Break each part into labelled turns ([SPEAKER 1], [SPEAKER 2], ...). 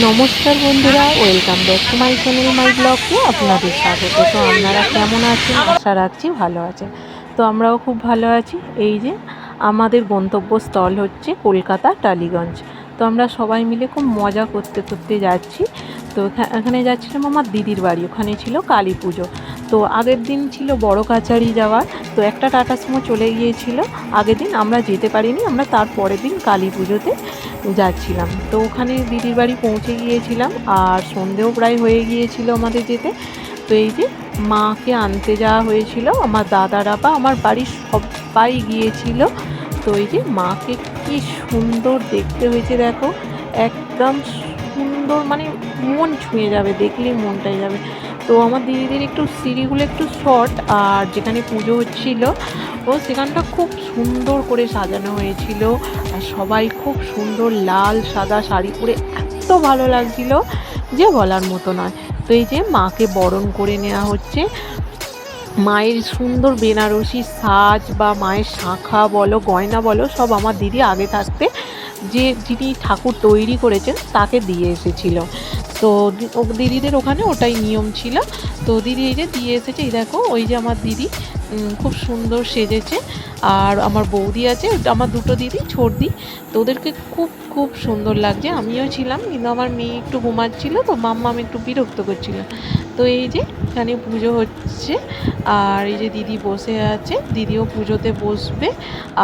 [SPEAKER 1] নমস্কার বন্ধুরা, welcome back to my channel my ব্লগে আপনাদের স্বাগত। তো আপনারা কেমন আছেন? আশা রাখছি ভালো আছেন। তো আমরাও খুব ভালো আছি। এই যে আমাদের গন্তব্যস্থল হচ্ছে কলকাতা টালিগঞ্জ। তো আমরা সবাই মিলে খুব মজা করতে করতে যাচ্ছি। তো এখানে যাচ্ছিলাম আমার দিদির বাড়ি, ওখানে ছিল কালী পুজো। তো আগের দিন ছিল বড় কাছারি যাওয়ার, তো একটা টাটা সুমো চলে গিয়েছিল আগের দিন, আমরা যেতে পারিনি। আমরা তার পরের দিন কালী পুজোতে যাচ্ছিলাম। তো ওখানে দিদির বাড়ি পৌঁছে গিয়েছিলাম আর সন্ধেও প্রায় হয়ে গিয়েছিল আমাদের যেতে। তো এই যে মাকে আনতে যাওয়া হয়েছিল, আমার দাদারা বা আমার বাড়ির সবাই গিয়েছিল। তো এই যে মাকে কি সুন্দর দেখতে হয়েছে দেখো, একদম সুন্দর, মানে মন ছুঁয়ে যাবে, দেখলেই মনটাই যাবে। তো আমার দিদিদের একটু সিঁড়িগুলো একটু শর্ট, আর যেখানে পুজো হচ্ছিল সেখানটা খুব সুন্দর করে সাজানো হয়েছিল আর সবাই খুব সুন্দর লাল সাদা শাড়ি পরে এত ভালো লাগছিল যে বলার মতো নয়। তো এই যে মাকে বরণ করে নেওয়া হচ্ছে। মায়ের সুন্দর বেনারসি সাজ বা মায়ের শাঁখা বলো গয়না বলো সব আমার দিদি আগে থাকতে যিনি ঠাকুর তৈরি করেছেন তাকে দিয়ে এসেছিল। তো দিদিদের ওখানে ওটাই নিয়ম ছিল। তো দিদি এই যে দিয়ে এসেছে, এই দেখো ওই যে আমার দিদি খুব সুন্দর সেজেছে। আর আমার বৌদি আছে, আমার দুটো দিদি ছোটদি, তো ওদেরকে খুব খুব সুন্দর লাগছে। আমিও ছিলাম, কিন্তু আমার মেয়ে একটু ঘুমাচ্ছিল, তো মাম্মাম একটু বিরক্ত করছিল। তো এই যে এখানে পুজো হচ্ছে আর এই যে দিদি বসে আছে, দিদিও পুজোতে বসবে।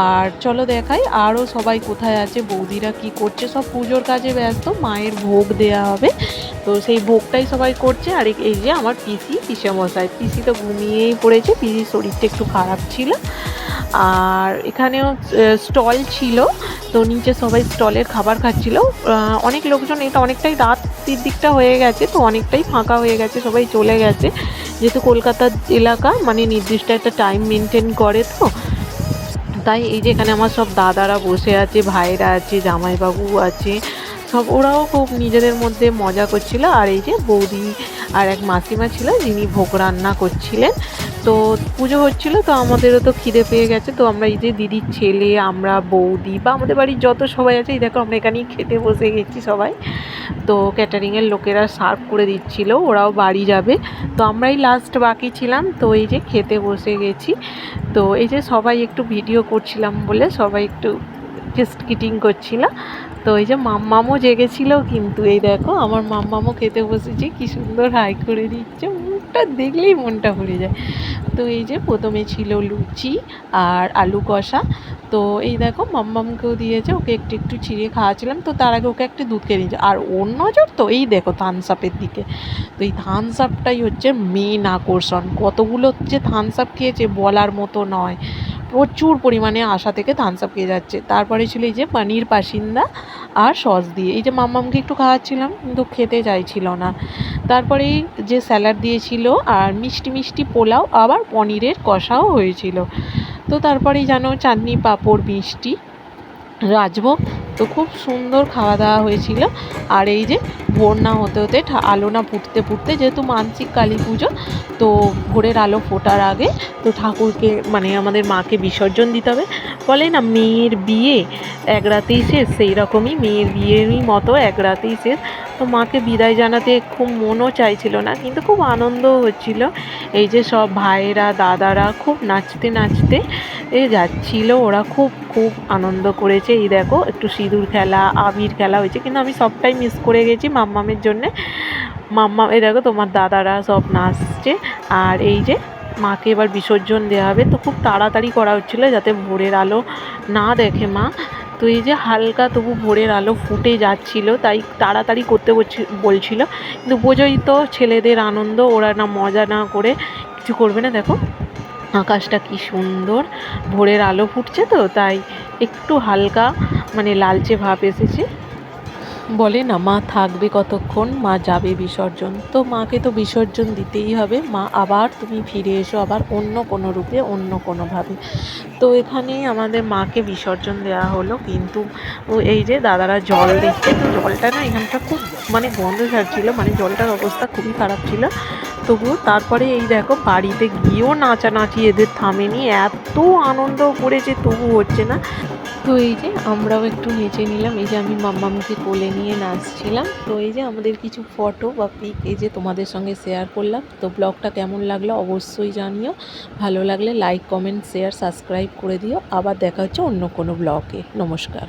[SPEAKER 1] আর চলো দেখাই আরও সবাই কোথায় আছে, বৌদিরা কি করছে, সব পুজোর কাজে ব্যস্ত। মায়ের ভোগ দেয়া হবে, তো সেই ভোগটাই সবাই করছে। আর এই যে আমার পিসেমশাই, পিসি তো ঘুমিয়েই পড়েছে, পিসির শরীরটা একটু খারাপ ছিল। আর এখানেও স্টল ছিল, তো নিচে সবাই স্টলের খাবার খাচ্ছিল। অনেক লোকজন, এটা অনেকটাই রাত্রির দিকটা হয়ে গেছে, তো অনেকটাই ফাঁকা হয়ে গেছে, সবাই চলে গেছে। যেহেতু কলকাতার এলাকা, মানে নির্দিষ্ট একটা টাইম মেনটেন করে, তো তাই এই যে এখানে আমার সব দাদারা বসে আছে, ভাইরা আছে, জামাইবাবু আছে, সব ওরাও খুব নিজেদের মধ্যে মজা করছিল। আর এই যে বৌদি আর এক মাসিমা ছিল যিনি ভোগ রান্না করছিলেন। তো পুজো হচ্ছিল, তো আমাদেরও তো খিদে পেয়ে গেছে। তো আমরা এই যে দিদির ছেলে, আমরা বৌদি বা আমাদের বাড়ির যত সবাই আছে, এই দেখো আমরা এখানেই খেতে বসে গেছি সবাই। তো ক্যাটারিংয়ের লোকেরা সার্ভ করে দিচ্ছিল, ওরাও বাড়ি যাবে। তো আমরাই লাস্ট বাকি ছিলাম, তো এই যে খেতে বসে গেছি। তো এই যে সবাই একটু ভিডিও করছিলাম বলে সবাই একটু জাস্ট কিটিং করছিল। তো এই যে মাম্মামও জেগেছিল, কিন্তু এই দেখো আমার মাম্মামও খেতে বসেছে, কি সুন্দর হাই করে দিচ্ছে, মুখটা দেখলেই মনটা ভরে যায়। তো এই যে প্রথমে ছিল লুচি আর আলু কষা। তো এই দেখো মাম্মামকেও দিয়েছে, ওকে একটু একটু চিড়ে খাওয়াছিলাম। তো তার আগে ওকে একটা দুধ খেয়ে দিয়েছে। আর ওর নজর তো এই দেখো থামস আপের দিকে। তো এই থামস আপটাই হচ্ছে মেন আকর্ষণ, কতগুলো যে থামস আপ খেয়েছে বলার মতো নয়, প্রচুর পরিমাণে আশা থেকে থামস আপ খেয়ে যাচ্ছে। তারপরে ছিল এই যে পনির পাসিন্দা আর সস দিয়ে, এই যে মাম্মামকে একটু খাওয়াচ্ছিলাম কিন্তু খেতে চাইছিল না। তারপরে এই যে স্যালাড দিয়েছিল আর মিষ্টি মিষ্টি পোলাও, আবার পনিরের কষাও হয়েছিল। তো তারপরেই জানো চাটনি পাঁপড় মিষ্টি রাজভোগ, তো খুব সুন্দর খাওয়া দাওয়া হয়েছিল। আর এই যে ভোর না হতে হতে আলো না ফুটতে ফুটতে, যেহেতু মানসিক কালী পুজো, তো ভোরের আলো ফোটার আগে তো ঠাকুরকে, মানে আমাদের মাকে বিসর্জন দিতে হবে। বলে না মেয়ের বিয়ে এক রাতেই শেষ, সেই রকমই মেয়ের বিয়েরই মতো এক রাতেই শেষ। তো মাকে বিদায় জানাতে খুব মনও চাইছিল না, কিন্তু খুব আনন্দও হচ্ছিল। এই যে সব ভাইয়েরা দাদারা খুব নাচতে নাচতে যাচ্ছিল, ওরা খুব খুব আনন্দ করেছে। এই দেখো একটু সিঁদুর খেলা, আবির খেলা হয়েছে, কিন্তু আমি সবটাই মিস করে গেছি মাম্মামের জন্যে। মাম্মাম, এই দেখো তোমার দাদারা সব নাচছে। আর এই যে মাকে এবার বিসর্জন দেওয়া হবে, তো খুব তাড়াতাড়ি করা হচ্ছিলো যাতে ভোরের আলো না দেখে মা। তো এই যে হালকা তবু ভোরের আলো ফুটে যাচ্ছিল, তাই তাড়াতাড়ি করতে বলছিল। কিন্তু বোঝোই তো ছেলেদের আনন্দ, ওরা না মজা না করে কিছু করবে না। দেখো আকাশটা কি সুন্দর, ভোরের আলো ফুটছে, তো তাই একটু হালকা মানে লালচে ভাব এসেছে। বলে না মা থাকবে কতক্ষণ, মা যাবে বিসর্জন, তো মাকে তো বিসর্জন দিতেই হবে। মা আবার তুমি ফিরে এসো, আবার অন্য কোনো রূপে অন্য কোনোভাবে। তো এখানে আমাদের মাকে বিসর্জন দেওয়া হলো, কিন্তু এই যে দাদারা জল দিচ্ছে, তো জলটা না এখানটা খুব মানে গন্ধ ছাড়ছিল, মানে জলটার অবস্থা খুবই খারাপ ছিল। তবুও তারপরে এই দেখো বাড়িতে গিয়েও নাচানাচি এদের থামেনি, এত আনন্দ করেছে তবু হচ্ছে না। তো এই যে আমরাও একটু নেচে নিলাম। এই যে আমি মাম্মামকে কোলে নিয়ে নাচছিলাম। তো এই যে আমাদের কিছু ফটো বা পিক এই যে তোমাদের সঙ্গে শেয়ার করলাম। তো ব্লগটা কেমন লাগলো অবশ্যই জানিও। ভালো লাগলে লাইক, কমেন্ট, শেয়ার, সাবস্ক্রাইব করে দিও। আবার দেখা হচ্ছে অন্য কোনো ব্লগে। নমস্কার।